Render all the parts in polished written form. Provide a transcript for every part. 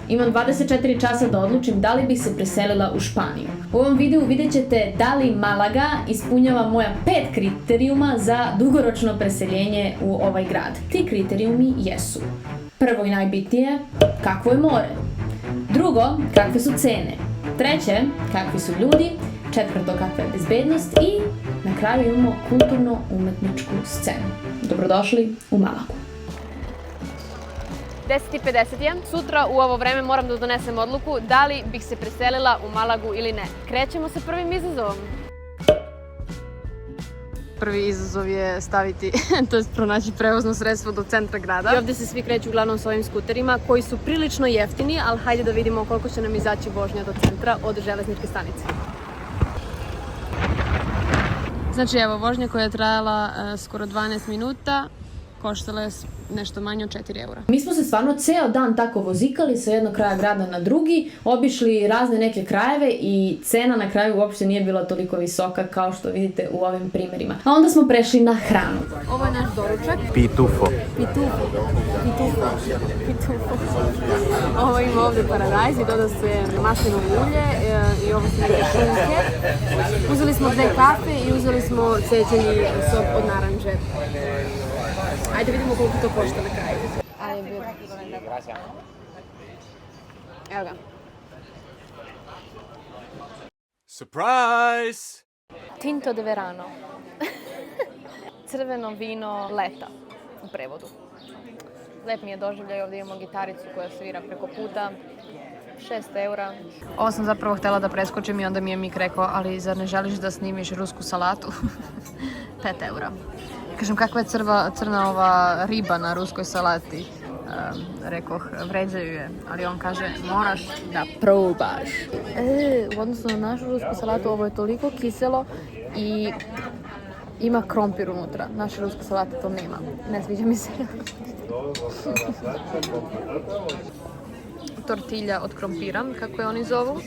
Imam 24 časa da odlučim da li bih se preselila u Španiju. U ovom videu vidjet ćete da li Malaga ispunjava moja 5 kriterijuma za dugoročno preseljenje u ovaj grad. Ti kriterijumi jesu: prvo i najbitnije, kakvo je more. Drugo, kakve su cene. Treće, kakvi su ljudi. Četvrto, kakva je bezbednost. I na kraju imamo kulturno-umetničku scenu. Dobrodošli u Malagu. 10:50. Sutra u ovo vreme moram da donesem odluku da li bih se preselila u Malagu ili ne. Krećemo sa prvim izazovom. Prvi izazov je staviti, to je pronaći prevozno sredstvo do centra grada. I ovdje se svi kreću uglavnom s ovim skuterima koji su prilično jeftini, ali hajde da vidimo koliko će nam izaći vožnja do centra od železničke stanice. Znači evo, vožnja koja je trajala skoro 12 minuta, koštala je nešto manje od 4 eura. Mi smo se stvarno ceo dan tako vozikali sa jednog kraja grada na drugi, obišli razne neke krajeve i cena na kraju uopšte nije bila toliko visoka kao što vidite u ovim primjerima. A onda smo prešli na hranu. Ovo je naš doručak. Pitufo. Ovo ima ovdje paradajz i doda se maslinovo ulje i ovo su neke šunke. Uzeli smo 2 kafe i uzeli smo ceđeni sok od naranđe. Ajde vidimo koliko to košta na kraju. Evo ga. Surprise! Tinto de verano. Crveno vino leta u prevodu. Lep mi je doživljaj, ovdje imamo gitaricu koja svira preko puta. 6 eura. Ovo sam zapravo htjela da preskočim i onda mi je Mik rekao, ali zar ne želiš da snimiš rusku salatu? 5 eura. Kažem, kakva je crna ova riba na ruskoj salati? Rekoh, vređaju je, ali on kaže, moraš da probaš. U odnosu na našu rusku salatu, ovo je toliko kiselo i ima krompir unutra. Naša ruska salata to nema. Ne sviđa mi se. Tortilja od krompira, kako je oni zovu?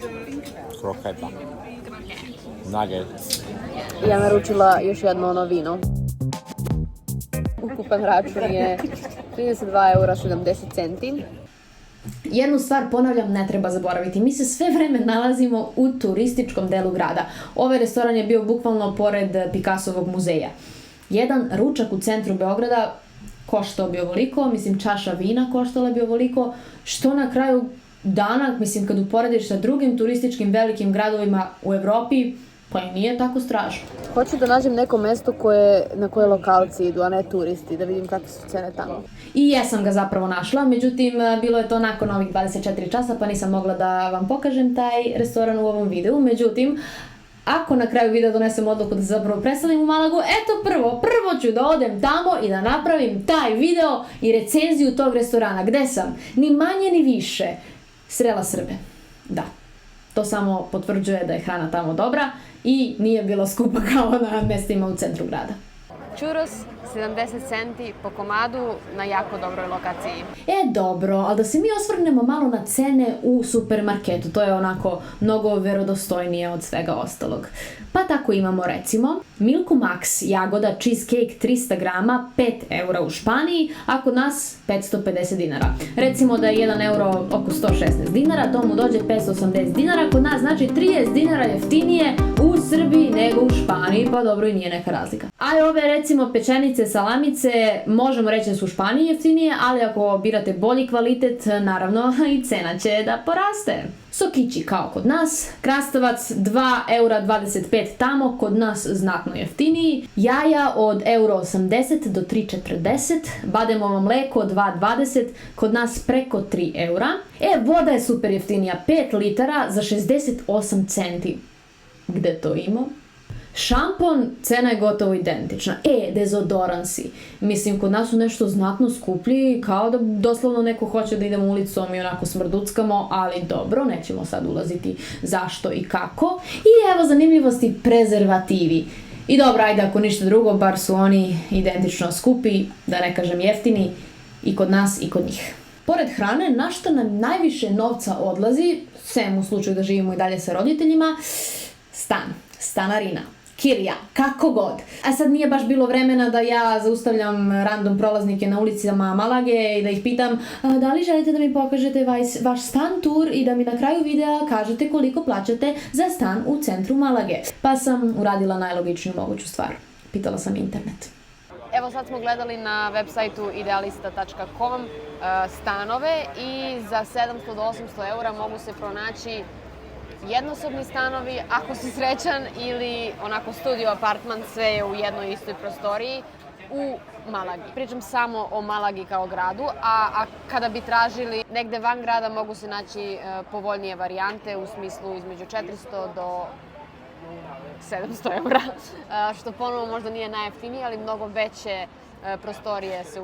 Kroketa. Nuggets. Ja naručila još jedno vino. Ukupan račun je 32 eura 70 centi. Jednu stvar, ponavljam, ne treba zaboraviti. Mi se sve vreme nalazimo u turističkom delu grada. Ovaj restoran je bio bukvalno pored Picassovog muzeja. Jedan ručak u centru Beograda koštao bi ovoliko, mislim čaša vina koštala bi ovoliko, što na kraju dana, mislim kad uporediš sa drugim turističkim velikim gradovima u Evropi, pa i nije tako strašno. Hoću da nađem neko mesto na koje lokalci idu, a ne turisti, da vidim kakve su cene tamo. I jesam ga zapravo našla, međutim bilo je to nakon ovih 24 časa pa nisam mogla da vam pokažem taj restoran u ovom videu. Međutim, ako na kraju videa donesem odluku da se zapravo preselim u Malagu, eto prvo ću da odem tamo i da napravim taj video i recenziju tog restorana. Gde sam? Ni manje ni više srela Srbe. Da, to samo potvrđuje da je hrana tamo dobra i nije bila skupa kao na mestima u centru grada. Churros, 70 centi po komadu na jako dobroj lokaciji. Dobro, ali da se mi osvrnemo malo na cene u supermarketu, to je onako mnogo verodostojnije od svega ostalog. Pa tako imamo recimo Milku Max jagoda cheesecake 300 grama 5 eura u Španiji, a kod nas 550 dinara. Recimo da je 1 euro oko 116 dinara, to mu dođe 580 dinara, kod nas znači 30 dinara jeftinije u Srbiji nego u Španiji, pa dobro i nije neka razlika. A ove recimo pečenice, salamice, možemo reći da su u Španiji jeftinije, ali ako birate bolji kvalitet, naravno i cena će da poraste. Sokići kao kod nas, krastavac 2 eura 25 tamo, kod nas znatno jeftiniji, jaja od euro 80 do 3,40, bademovo mleko 2,20, kod nas preko 3 eura. Voda je super jeftinija, 5 litara za 68 centi. Gde to ima? Šampon, cena je gotovo identična. Dezodoransi. Mislim, kod nas su nešto znatno skuplji, kao da doslovno neko hoće da idemo ulicom i onako smrduckamo, ali dobro, nećemo sad ulaziti zašto i kako. I evo zanimljivosti, prezervativi. I dobro, ajde, ako ništa drugo, bar su oni identično skupi, da ne kažem jeftini, i kod nas i kod njih. Pored hrane, na što nam najviše novca odlazi, sem u slučaju da živimo i dalje sa roditeljima, stanarina. kirja, kako god. A sad nije baš bilo vremena da ja zaustavljam random prolaznike na ulicama Malage i da ih pitam da li želite da mi pokažete vaš stan tur i da mi na kraju videa kažete koliko plaćate za stan u centru Malage. Pa sam uradila najlogičniju moguću stvar. Pitala sam internet. Evo sad smo gledali na web sajtu idealista.com stanove i za 700 do 800 eura mogu se pronaći jednosobni stanovi, ako si srećan, ili onako studio apartman, sve je u jednoj istoj prostoriji u Malagi. Pričam samo o Malagi kao gradu, a kada bi tražili negde van grada mogu se naći povoljnije varijante u smislu između 400 do 700 eura, što ponovo možda nije najjeftinije, ali mnogo veće prostorije se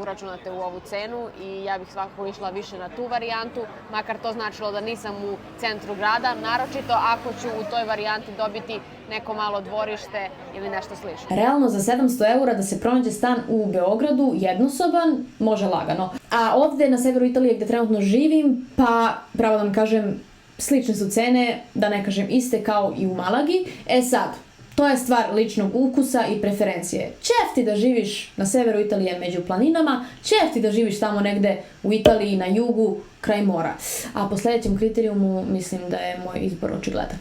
uračunate u ovu cenu i ja bih svakako išla više na tu varijantu, makar to značilo da nisam u centru grada, naročito ako ću u toj varijanti dobiti neko malo dvorište ili nešto slično. Realno za 700 eura da se pronađe stan u Beogradu jednosoban, može lagano. A ovde na severu Italije gde trenutno živim, pa pravo da vam kažem, slične su cene, da ne kažem iste kao i u Malagi. E sad, to je stvar ličnog ukusa i preferencije. Ćef ti da živiš na severu Italije među planinama, ćef ti da živiš tamo negde u Italiji na jugu, kraj mora. A po sljedećem kriterijumu mislim da je moj izbor očigledan.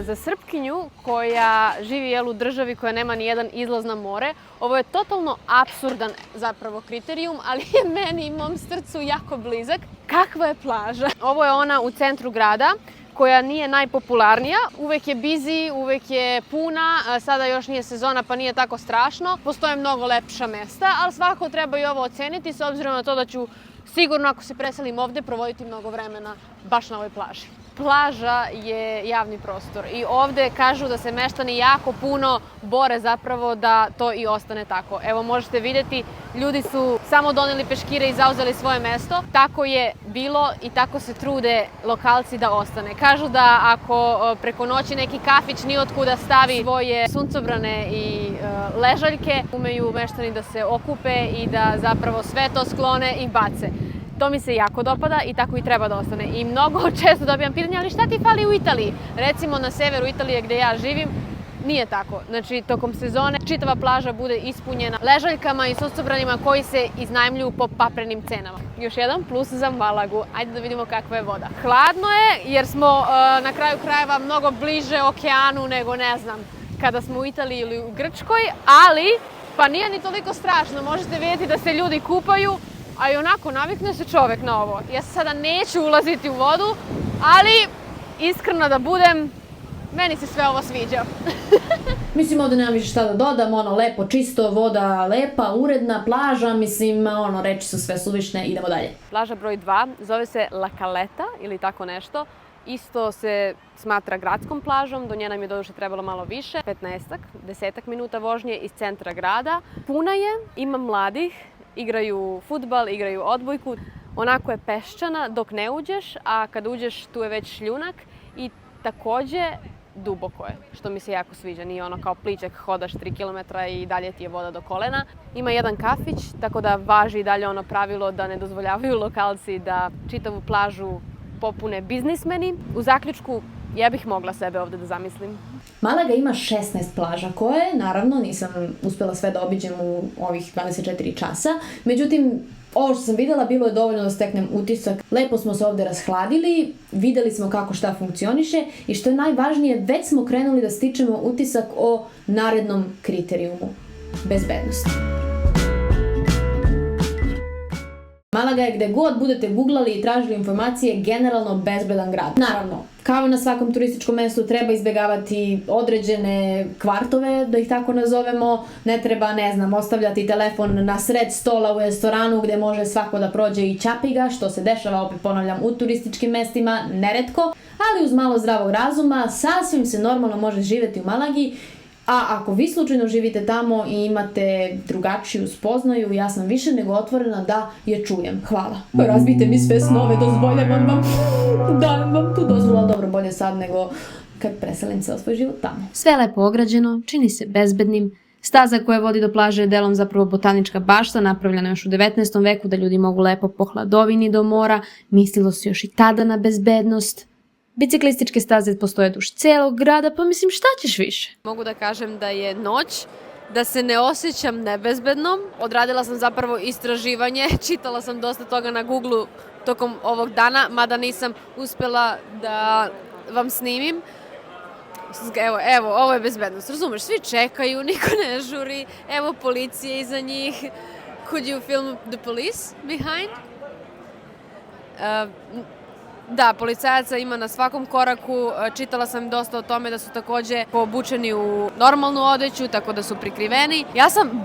Za Srpkinju koja živi u državi koja nema ni jedan izlaz na more, ovo je totalno apsurdan zapravo kriterijum, ali je meni i mom srcu jako blizak. Kakva je plaža? Ovo je ona u centru grada, koja nije najpopularnija, uvek je busy, uvek je puna, sada još nije sezona pa nije tako strašno. Postoje mnogo lepša mesta, ali svakako treba i ovo oceniti s obzirom na to da ću sigurno ako se preselim ovde provoditi mnogo vremena baš na ovoj plaži. Plaža je javni prostor i ovde kažu da se meštani jako puno bore zapravo da to i ostane tako. Evo možete vidjeti, ljudi su samo doneli peškire i zauzeli svoje mesto. Tako je bilo i tako se trude lokalci da ostane. Kažu da ako preko noći neki kafić ni otkuda stavi svoje suncobrane i ležaljke, umeju meštani da se okupe i da zapravo sve to sklone i bace. To mi se jako dopada i tako i treba da ostane. I mnogo često dobijam pitanje, ali šta ti fali u Italiji? Recimo na severu Italije gde ja živim, nije tako. Znači, tokom sezone čitava plaža bude ispunjena ležaljkama i suncobranima koji se iznajmljuju po paprenim cenama. Još jedan plus za Malagu. Ajde da vidimo kakva je voda. Hladno je jer smo na kraju krajeva mnogo bliže okeanu nego, ne znam, kada smo u Italiji ili u Grčkoj, ali pa nije ni toliko strašno. Možete vidjeti da se ljudi kupaju, a i onako navikne se čovek na ovo. Ja sada neću ulaziti u vodu, ali iskreno da budem, meni se sve ovo sviđa. Mislim, ovdje nemam više šta da dodam, lepo, čisto, voda lepa, uredna, plaža, mislim, reči su sve suvišne, idemo dalje. Plaža broj 2 zove se La Caleta ili tako nešto. Isto se smatra gradskom plažom, do nje nam je doduše trebalo malo više, 10 minuta vožnje iz centra grada. Puna je, ima mladih, igraju fudbal, igraju odbojku. Onako je peščana dok ne uđeš, a kad uđeš tu je već šljunak i takođe duboko je, što mi se jako sviđa. Nije ono kao plićak, hodaš 3 km i dalje ti je voda do kolena. Ima jedan kafić, tako da važi i dalje ono pravilo da ne dozvoljavaju lokalci da čitavu plažu popune biznismeni. U zaključku, ja bih mogla sebe ovde da zamislim. Malaga ima 16 plaža koje, naravno, nisam uspjela sve da obiđem u ovih 24 časa. Međutim, ovo što sam vidjela bilo je dovoljno da steknem utisak. Lepo smo se ovdje rashladili, vidjeli smo kako šta funkcioniše i što je najvažnije, već smo krenuli da stičemo utisak o narednom kriterijumu. Bezbednost. Malaga je gde god budete googlali i tražili informacije generalno bezbedan grad. Naravno, kao i na svakom turističkom mjestu treba izbjegavati određene kvartove, da ih tako nazovemo. Ne treba, ostavljati telefon na sred stola u restoranu gdje može svako da prođe i ćapi ga, što se dešava, opet ponavljam, u turističkim mestima, neretko. Ali uz malo zdravog razuma, sasvim se normalno može živjeti u Malagi. A ako vi slučajno živite tamo i imate drugačiju spoznaju, ja sam više nego otvorena da je čujem. Hvala. Razbijte mi sve snove, dozvoljavam vam. Dajem vam tu dozvolu, dobro, bolje sad nego kad preselim ceo svoj život tamo. Sve je lepo ograđeno, čini se bezbednim. Staza koja vodi do plaže je delom zapravo botanička bašta, napravljena još u 19. veku da ljudi mogu lepo po hladovini do mora. Mislilo se još i tada na bezbednost. Biciklističke staze postoje duž cijelog grada, pa mislim šta ćeš više? Mogu da kažem da je noć, da se ne osjećam nebezbedno. Odradila sam zapravo istraživanje, čitala sam dosta toga na Google tokom ovog dana, mada nisam uspjela da vam snimim. Evo, ovo je bezbednost, razumeš, svi čekaju, niko ne žuri, evo policije iza njih. Could you film the police behind? Da, policajaca ima na svakom koraku, čitala sam dosta o tome da su također obučeni u normalnu odeću, tako da su prikriveni. Ja sam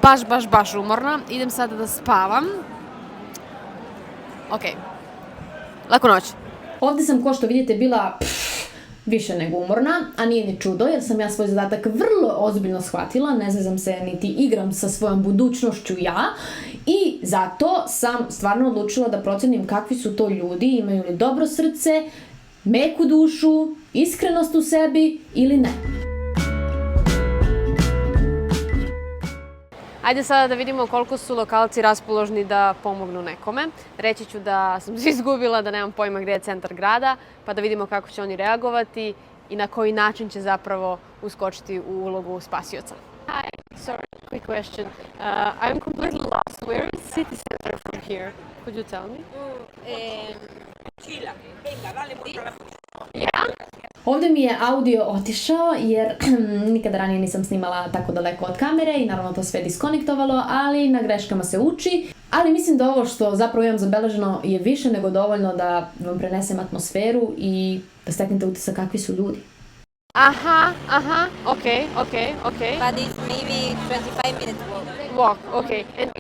baš umorna, idem sada da spavam. Ok, laku noć. Ovdje sam, ko što vidite, bila više nego umorna, a nije ni čudo jer sam ja svoj zadatak vrlo ozbiljno shvatila, ne zezam se niti igram sa svojom budućnošću ja i zato sam stvarno odlučila da procenim kakvi su to ljudi, imaju li dobro srce, meku dušu, iskrenost u sebi ili ne. Ajde sada da vidimo koliko su lokalci raspoložni da pomognu nekome. Reći ću da sam se izgubila, da nemam pojma gdje je centar grada, pa da vidimo kako će oni reagovati i na koji način će zapravo uskočiti u ulogu spasioca. Hi, sorry, quick question. I'm completely lost. Where is city center from here? Could you tell me? Chila, venga, dale, muestra la foto. Ovdje mi je audio otišao jer nikada ranije nisam snimala tako daleko od kamere i naravno to sve diskonektovalo, ali na greškama se uči. Ali mislim da ovo što zapravo imam zabeleženo je više nego dovoljno da vam prenesem atmosferu i da steknete utisak kakvi su ljudi. Aha, okay. But it's maybe 25 minutes walk. Walk, okay. And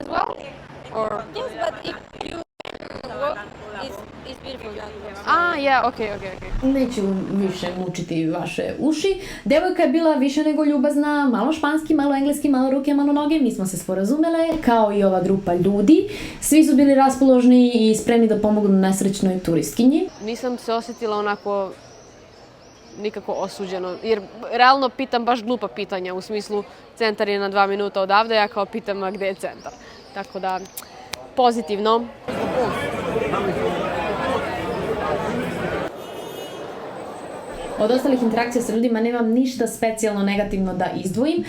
as well? Or? Yes, but if you walk, it's beautiful. Yeah, okay. Neću više mučiti vaše uši. Devojka je bila više nego ljubazna, malo španski, malo engleski, malo ruke, malo noge. Mi smo se sporazumele, kao i ova grupa ljudi. Svi su bili raspoložni i spremni da pomognu nesrećnoj turistkinji. Nisam se osjetila onako nikako osuđeno, jer realno pitam baš glupa pitanja, u smislu centar je na 2 minuta odavde, ja kao pitam a gdje je centar. Tako da, pozitivno. Od ostalih interakcija sa ljudima nemam ništa specijalno negativno da izdvojim,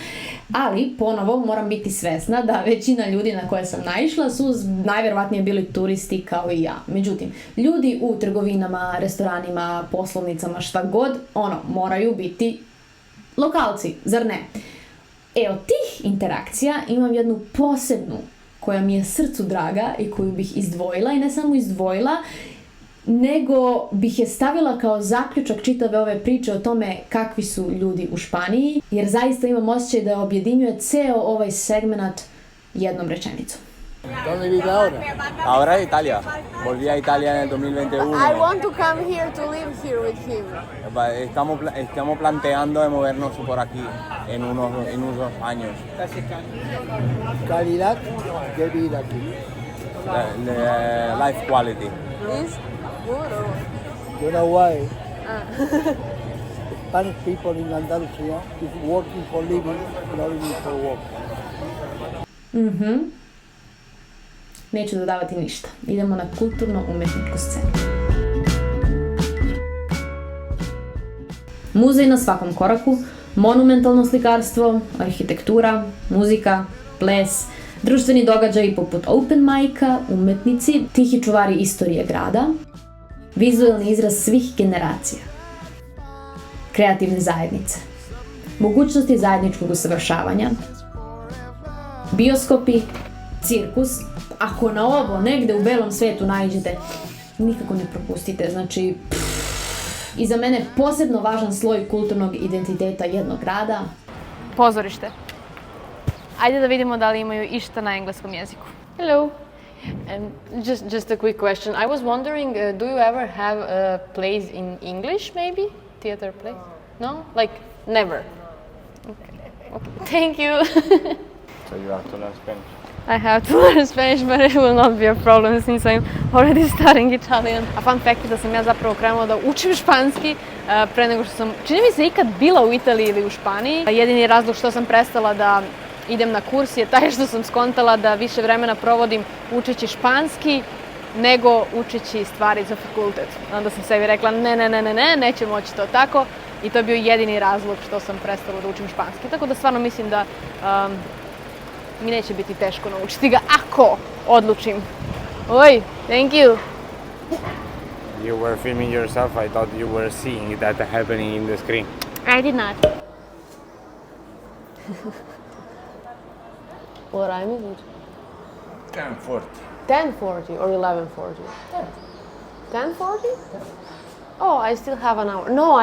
ali ponovo moram biti svesna da većina ljudi na koje sam naišla su najvjerovatnije bili turisti kao i ja. Međutim, ljudi u trgovinama, restoranima, poslovnicama, šta god, moraju biti lokalci, zar ne? Od tih interakcija imam jednu posebnu koja mi je srcu draga i koju bih izdvojila i ne samo izdvojila, nego bih je stavila kao zaključak čitave ove priče o tome kakvi su ljudi u Španiji, jer zaista imam osjećaj da objedinjuje ceo ovaj segment jednom rečenicom. ¿Dónde vive ahora? Ahora en Italia. Volví a Italia en el 2021. I want to come here to live here with him. Estamos planteando de movernos por aquí en unos años. Calidad de vida aquí. Life quality. Is good or what? You know why? Spanish people in Andalusia is working for living, not living for work. Neću dodavati ništa. Idemo na kulturno-umetničku scenu. Muzej na svakom koraku, monumentalno slikarstvo, arhitektura, muzika, ples, društveni događaji poput open mic-a, umetnici, tihi čuvari istorije grada, vizualni izraz svih generacija, kreativne zajednice, mogućnosti zajedničkog usavršavanja, bioskopi, cirkus. Ako na ovo negde u belom svijetu naiđete, nikako ne propustite. Znači, i za mene posebno važan sloj kulturnog identiteta jednog grada. Pozorište. Ajde da vidimo da li imaju išta na engleskom jeziku. Hello. Just a quick question. I was wondering, do you ever have plays in English, maybe? Theater plays? No? Like, never? Okay. Thank you. So you have to learn Spanish. I have to learn Spanish, but it will not be a problem since I'm already studying Italian. A fun fact je da sam ja zapravo krenula da učim španski pre nego što sam, čini mi se, ikad bila u Italiji ili u Španiji. Jedini razlog što sam prestala da idem na kurs je taj što sam skontala da više vremena provodim učeći španski nego učeći stvari za fakultet. Onda sam sebi rekla ne, neće moći to tako i to je bio jedini razlog što sam prestala da učim španski. Tako da stvarno mislim da mi neće biti teško naučiti ga ako odlučim. Oj, thank you. You were filming yourself. I thought you were seeing that happening in the screen. I did not. What time is it? 10:40. 10:40 or 11:40? 10:40? Oh, I still have an hour. No,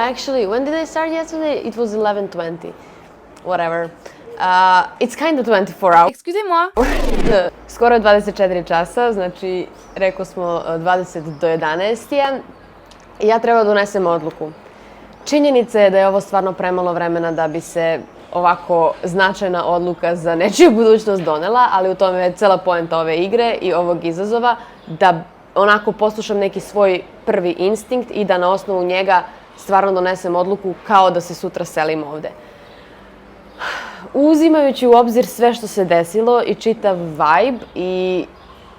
when did I start yesterday? It was 11:20. Whatever. It's kind of 24 hours. Excusez-moi. Skoro je 24 časa, znači rekao smo 20 do 11 je. I ja treba da donesem odluku. Činjenica je da je ovo stvarno premalo vremena da bi se ovako značajna odluka za nečiju budućnost donela, ali u tome je cela poenta ove igre i ovog izazova, da onako poslušam neki svoj prvi instinkt i da na osnovu njega stvarno donesem odluku kao da se sutra selim ovde. Uzimajući u obzir sve što se desilo i čitav vibe, i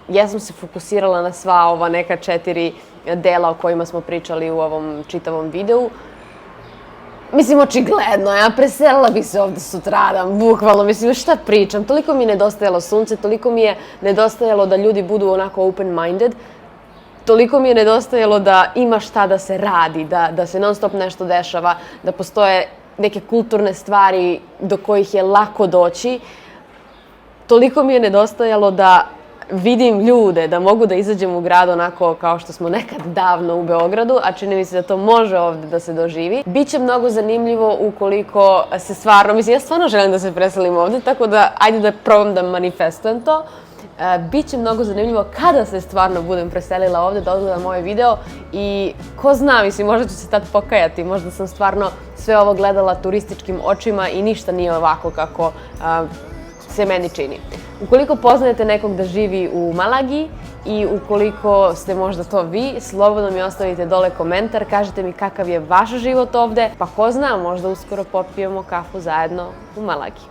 ja sam se fokusirala na sva ova neka 4 dela o kojima smo pričali u ovom čitavom videu. Mislim, očigledno, ja preselila bih se ovde sutradan, bukvalno, mislim, šta pričam, toliko mi je nedostajalo sunce, toliko mi je nedostajalo da ljudi budu onako open-minded, toliko mi je nedostajalo da ima šta da se radi, da se non stop nešto dešava, da postoje neke kulturne stvari do kojih je lako doći. Toliko mi je nedostajalo da vidim ljude, da mogu da izađem u grad onako kao što smo nekad davno u Beogradu, a čini mi se da to može ovde da se doživi. Biće mnogo zanimljivo ukoliko se stvarno, mislim, ja stvarno želim da se preselim ovde, tako da ajde da probam da manifestujem to. Biće mnogo zanimljivo kada se stvarno budem preselila ovde, da odgledam ovaj video i ko zna, mislim, možda ću se tad pokajati, možda sam stvarno sve ovo gledala turističkim očima i ništa nije ovako kako se meni čini. Ukoliko poznajete nekog da živi u Malagi i ukoliko ste možda to vi, slobodno mi ostavite dole komentar, kažite mi kakav je vaš život ovde, pa ko zna, možda uskoro popijemo kafu zajedno u Malagi.